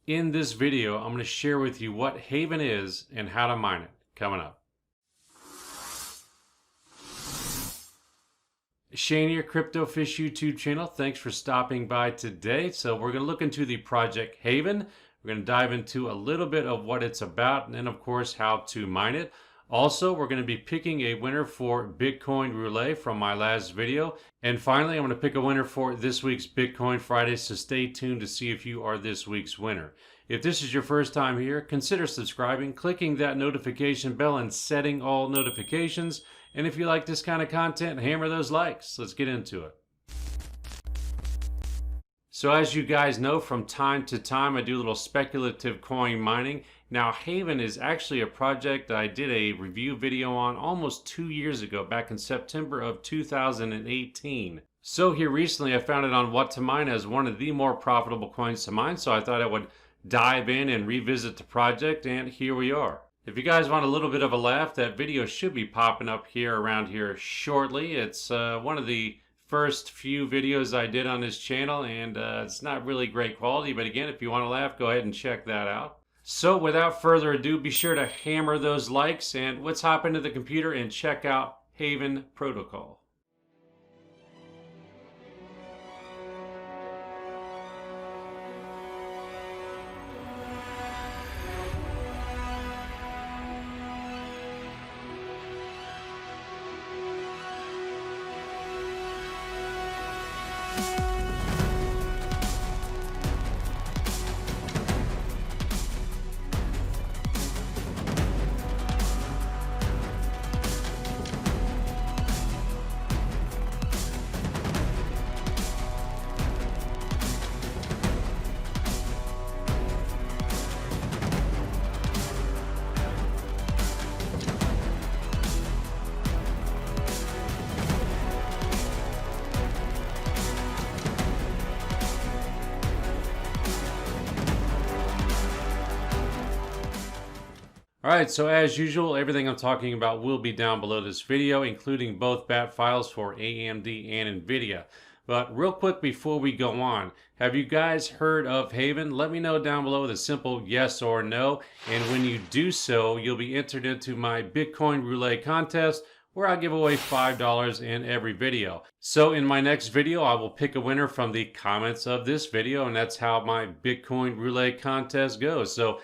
In this video, I'm going to share with you what Haven is and how to mine it. Coming up. Shane here, Crypto Fish YouTube channel. Thanks for stopping by today. So we're going to look into the project Haven. We're going to dive into a little bit of what it's about and then of course how to mine it. Also, we're going to be picking a winner for Bitcoin Roulette from my last video. And finally, I'm going to pick a winner for this week's Bitcoin Friday, so stay tuned to see if you are this week's winner. If this is your first time here, consider subscribing, clicking that notification bell, and setting all notifications. And if you like this kind of content, hammer those likes. Let's get into it. So as you guys know, from time to time I do a little speculative coin mining. Now Haven is actually a project that I did a review video on almost 2 years ago, back in September of 2018. So here recently I found it on What to Mine as one of the more profitable coins to mine, so I thought I would dive in and revisit the project, and here we are. If you guys want a little bit of a laugh, that video should be popping up here around here shortly. It's one of the first few videos I did on this channel, and it's not really great quality, but again, if you want to laugh, go ahead and check that out. So without further ado, be sure to hammer those likes, and let's hop into the computer and check out Haven Protocol. Alright, so as usual, everything I'm talking about will be down below this video, including both BAT files for AMD and NVIDIA. But real quick before we go on, have you guys heard of Haven? Let me know down below with a simple yes or no. And when you do so, you'll be entered into my Bitcoin Roulette contest, where I give away $5 in every video. So in my next video, I will pick a winner from the comments of this video, and that's how my Bitcoin Roulette contest goes. So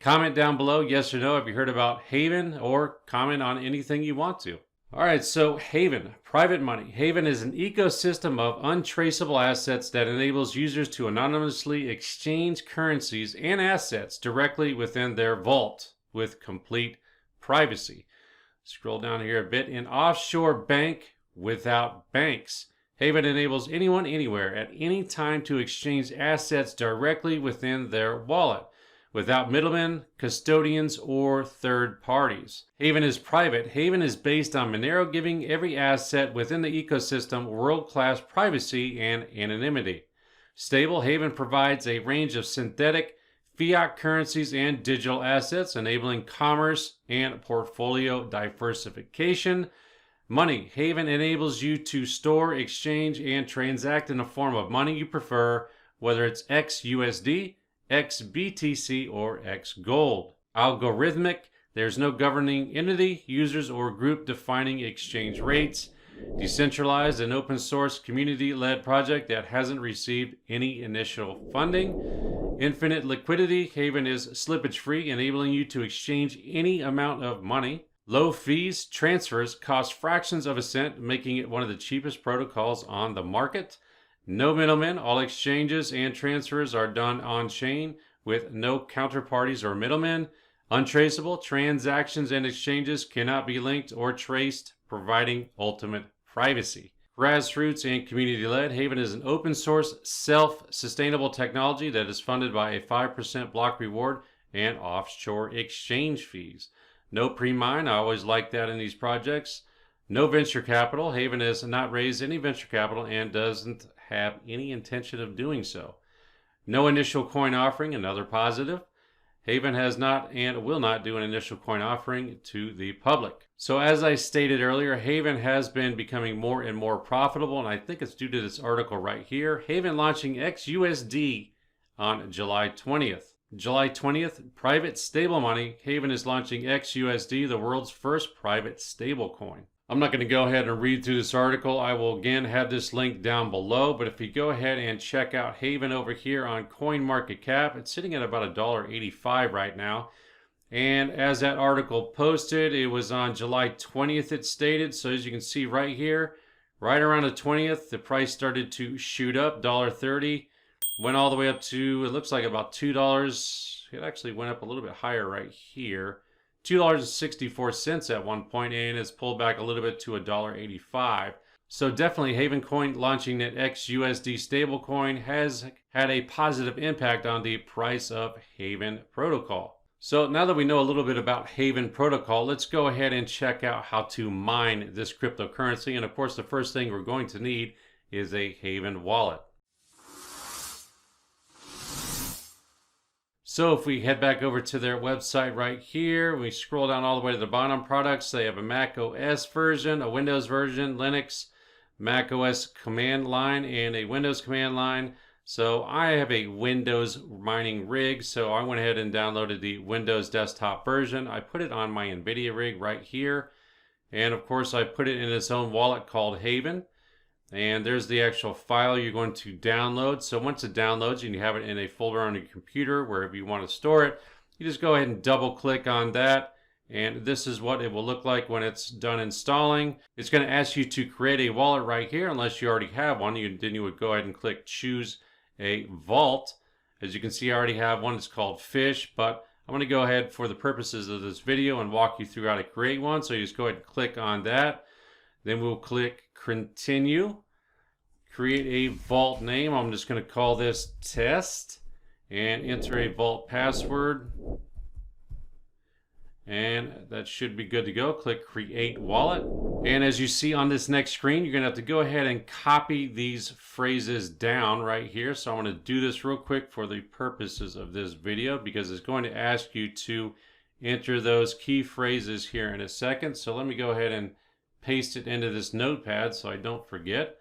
comment down below, yes or no, if you heard about Haven, or comment on anything you want to. Alright, so Haven, private money. Haven is an ecosystem of untraceable assets that enables users to anonymously exchange currencies and assets directly within their vault with complete privacy. Scroll down here a bit. An offshore bank without banks. Haven enables anyone anywhere at any time to exchange assets directly within their wallet, without middlemen, custodians, or third parties. Haven is private. Haven is based on Monero giving every asset within the ecosystem world-class privacy and anonymity. Stable, Haven provides a range of synthetic fiat currencies and digital assets, enabling commerce and portfolio diversification. Money, Haven enables you to store, exchange, and transact in the form of money you prefer, whether it's XUSD, XBTC, or XGold. Algorithmic, there's no governing entity, users, or group defining exchange rates. Decentralized, an open source community-led project that hasn't received any initial funding. Infinite liquidity, Haven is slippage free, enabling you to exchange any amount of money. Low fees, transfers cost fractions of a cent, making it one of the cheapest protocols on the market. No middlemen, all exchanges and transfers are done on-chain with no counterparties or middlemen. Untraceable, transactions and exchanges cannot be linked or traced, providing ultimate privacy. Grassroots and community-led, Haven is an open source, self-sustainable technology that is funded by a 5% block reward and offshore exchange fees. No pre-mine, I always like that in these projects. No venture capital, Haven has not raised any venture capital and doesn't have any intention of doing so. No initial coin offering, another positive. Haven has not and will not do an initial coin offering to the public. So as I stated earlier, Haven has been becoming more and more profitable, and I think it's due to this article right here. Haven launching XUSD on July 20th. July 20th, private stable money. Haven is launching XUSD, the world's first private stablecoin. I'm not going to go ahead and read through this article. I will again have this link down below, but if you go ahead and check out Haven over here on CoinMarketCap, it's sitting at about $1.85 right now. And as that article posted, it was on July 20th, it stated. So as you can see right here, right around the 20th, the price started to shoot up, $1.30. Went all the way up to, it looks like about $2. It actually went up a little bit higher right here. $2.64 at one point, and it's pulled back a little bit to $1.85. So definitely Haven Coin launching that XUSD stablecoin has had a positive impact on the price of Haven Protocol. So now that we know a little bit about Haven Protocol, let's go ahead and check out how to mine this cryptocurrency. And of course, the first thing we're going to need is a Haven wallet. So if we head back over to their website right here, we scroll down all the way to the bottom, products, they have a Mac OS version, a Windows version, Linux, Mac OS command line, and a Windows command line. So I have a Windows mining rig, so I went ahead and downloaded the Windows desktop version. I put it on my NVIDIA rig right here. And of course I put it in its own wallet called Haven. And there's the actual file you're going to download. So once it downloads and you have it in a folder on your computer, wherever you want to store it, you just go ahead and double click on that. And this is what it will look like when it's done installing. It's going to ask you to create a wallet right here, unless you already have one. Then you would go ahead and click choose a vault. As you can see, I already have one. It's called Fish, but I'm going to go ahead for the purposes of this video and walk you through how to create one. So you just go ahead and click on that. Then we'll click continue. Create a vault name. I'm just going to call this test and enter a vault password. And that should be good to go. Click create wallet. And as you see on this next screen, you're going to have to go ahead and copy these phrases down right here. So I'm going to do this real quick for the purposes of this video, because it's going to ask you to enter those key phrases here in a second. So let me go ahead and paste it into this notepad so I don't forget.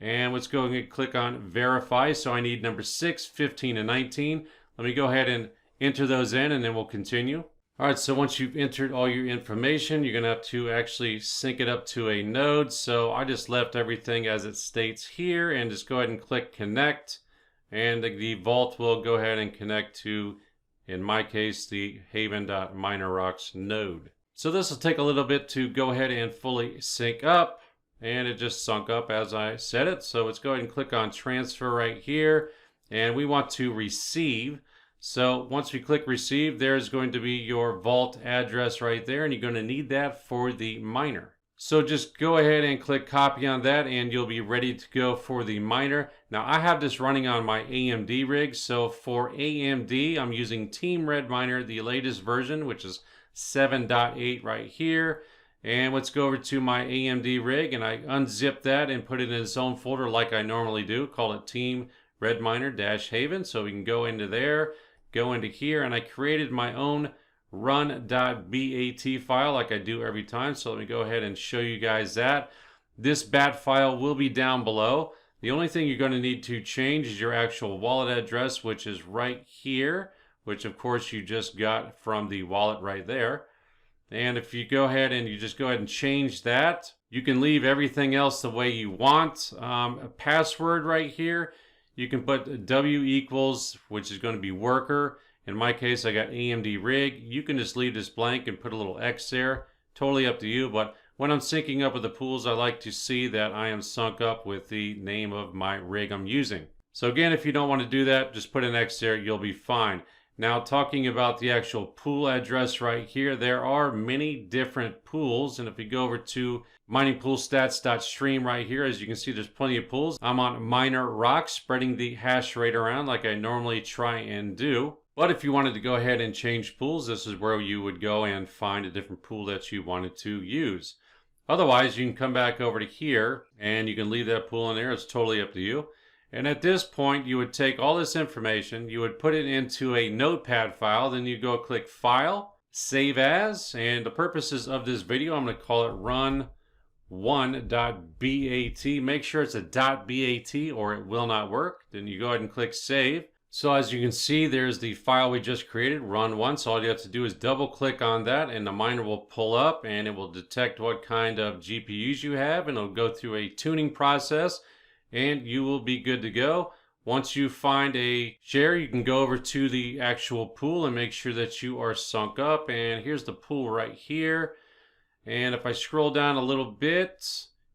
And let's go and click on verify. So I need number 6, 15, and 19. Let me go ahead and enter those in, and then we'll continue. All right, so once you've entered all your information, you're gonna have to actually sync it up to a node. So I just left everything as it states here, and just go ahead and click connect. And the vault will go ahead and connect to, in my case, the haven.miner.rocks node. So this will take a little bit to go ahead and fully sync up. And it just sunk up as I said it. So let's go ahead and click on transfer right here. And we want to receive. So once we click receive, there's going to be your vault address right there. And you're going to need that for the miner. So just go ahead and click copy on that, and you'll be ready to go for the miner. Now I have this running on my AMD rig. So for AMD, I'm using teamredminer, the latest version, which is 7.8 right here. And let's go over to my AMD rig, and I unzip that and put it in its own folder like I normally do. Call it teamredminer-haven. So we can go into there, go into here, and I created my own run.bat file like I do every time. So let me go ahead and show you guys that. This bat file will be down below. The only thing you're going to need to change is your actual wallet address, which is right here, which of course you just got from the wallet right there. And if you go ahead and you just go ahead and change that, you can leave everything else the way you want. A password right here, you can put W equals, which is going to be worker. In my case, I got AMDRig. You can just leave this blank and put a little X there. Totally up to you. But when I'm syncing up with the pools, I like to see that I am sunk up with the name of my rig I'm using. So again, if you don't want to do that, just put an X there, you'll be fine. Now, talking about the actual pool address right here, there are many different pools. And if we go over to miningpoolstats.stream right here, as you can see, there's plenty of pools. I'm on Miner.rocks, spreading the hash rate around like I normally try and do. But if you wanted to go ahead and change pools, this is where you would go and find a different pool that you wanted to use. Otherwise, you can come back over to here and you can leave that pool in there. It's totally up to you. And at this point, you would take all this information, you would put it into a notepad file, then you go click File, Save As, and the purposes of this video, I'm going to call it run1.bat. Make sure it's a .bat or it will not work. Then you go ahead and click Save. So as you can see, there's the file we just created, run once. All you have to do is double click on that and the miner will pull up and it will detect what kind of GPUs you have and it'll go through a tuning process and you will be good to go. Once you find a share, you can go over to the actual pool and make sure that you are sunk up. And here's the pool right here. And if I scroll down a little bit,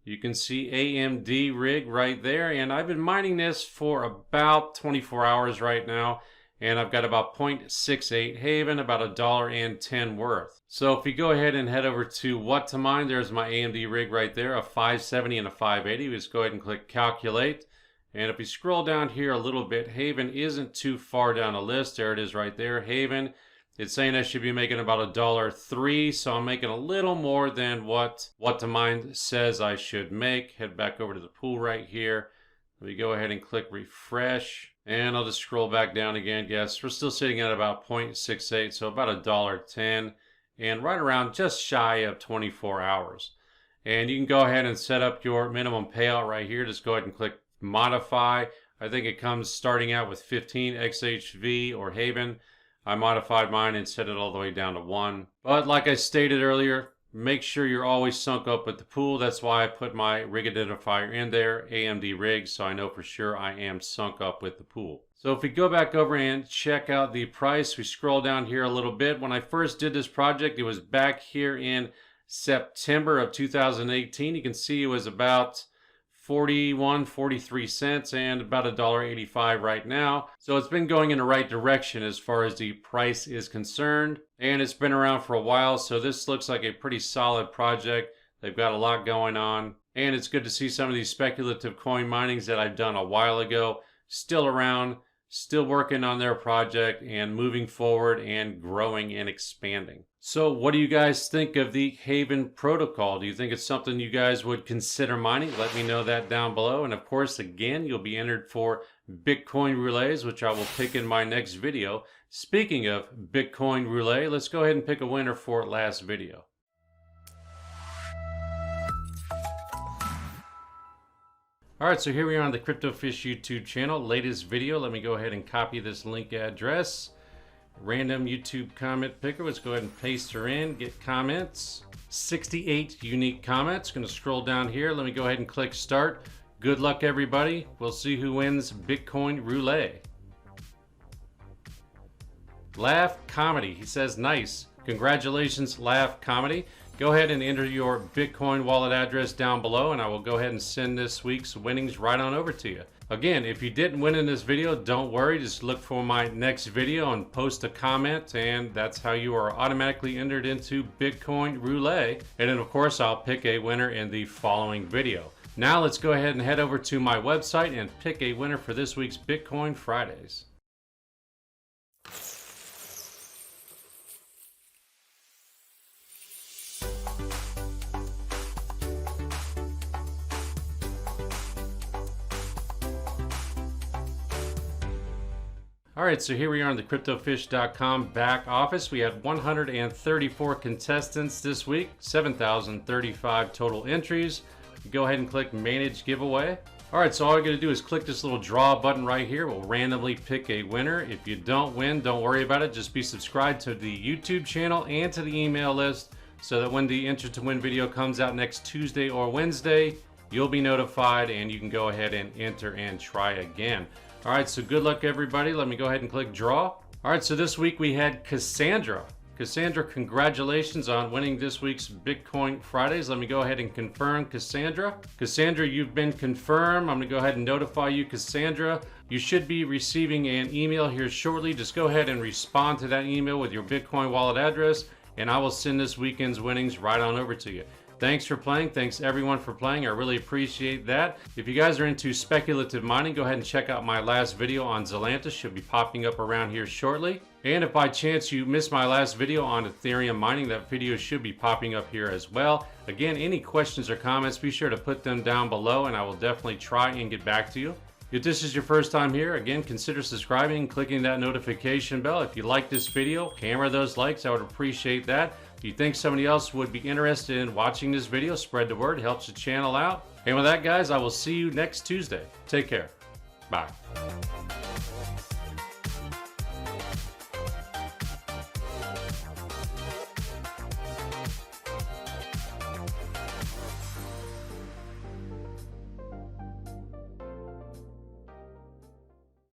you can see AMDRig right there. And I've been mining this for about 24 hours right now. And I've got about 0.68 Haven, about $1.10 worth. So if we go ahead and head over to what to mine, there's my AMD rig right there, a 570 and a 580. We just go ahead and click calculate. And if we scroll down here a little bit, Haven isn't too far down the list. There it is right there, Haven. It's saying I should be making about $1.03, so I'm making a little more than what to mine says I should make. Head back over to the pool right here. We go ahead and click refresh, and I'll just scroll back down again. Yes, we're still sitting at about 0.68, so about $1.10, and right around just shy of 24 hours. And you can go ahead and set up your minimum payout right here. Just go ahead and click modify. I think it comes starting out with 15 XHV or Haven. I modified mine and set it all the way down to 1. But like I stated earlier, make sure you're always sunk up with the pool. That's why I put my rig identifier in there, AMDRig, so I know for sure I am sunk up with the pool. So if we go back over and check out the price, we scroll down here a little bit. When I first did this project, it was back here in September of 2018. You can see it was about 43 cents and about $1.85 right now. So it's been going in the right direction as far as the price is concerned, and it's been around for a while, so this looks like a pretty solid project. They've got a lot going on, and it's good to see some of these speculative coin minings that I've done a while ago still around, still working on their project and moving forward and growing and expanding. So what do you guys think of the Haven protocol? Do you think it's something you guys would consider mining? Let me know that down below. And of course, again, you'll be entered for Bitcoin roulets, which I will pick in my next video. Speaking of Bitcoin roulette, let's go ahead and pick a winner for last video. Alright, so here we are on the CryptoFish YouTube channel. Latest video, let me go ahead and copy this link address. Random YouTube comment picker, let's go ahead and paste her in, get comments. 68 unique comments. Gonna scroll down here, let me go ahead and click start. Good luck everybody, we'll see who wins Bitcoin roulette. Laugh Comedy, he says nice. Congratulations Laugh Comedy. Go ahead and enter your Bitcoin wallet address down below and I will go ahead and send this week's winnings right on over to you. Again, if you didn't win in this video, don't worry. Just look for my next video and post a comment and that's how you are automatically entered into Bitcoin roulette. And then of course, I'll pick a winner in the following video. Now let's go ahead and head over to my website and pick a winner for this week's Bitcoin Fridays. Alright, so here we are on the CryptoFish.com back office. We had 134 contestants this week, 7,035 total entries. Go ahead and click Manage Giveaway. Alright, so all you gotta do is click this little draw button right here. We'll randomly pick a winner. If you don't win, don't worry about it. Just be subscribed to the YouTube channel and to the email list so that when the Enter to Win video comes out next Tuesday or Wednesday, you'll be notified and you can go ahead and enter and try again. All right, so good luck everybody. Let me go ahead and click draw. All right, so this week we had Cassandra. Cassandra, congratulations on winning this week's Bitcoin Fridays. Let me go ahead and confirm Cassandra. Cassandra, you've been confirmed. I'm gonna go ahead and notify you, Cassandra. You should be receiving an email here shortly. Just go ahead and respond to that email with your Bitcoin wallet address and I will send this weekend's winnings right on over to you. Thanks for playing. Thanks everyone for playing. I really appreciate that. If you guys are into speculative mining, go ahead and check out my last video on Zelantis. Should be popping up around here shortly. And if by chance you missed my last video on Ethereum mining, that video should be popping up here as well. Again, any questions or comments, be sure to put them down below and I will definitely try and get back to you. If this is your first time here, again, consider subscribing and clicking that notification bell. If you like this video, hammer those likes. I would appreciate that. If you think somebody else would be interested in watching this video, spread the word. It helps the channel out. And with that, guys, I will see you next Tuesday. Take care. Bye.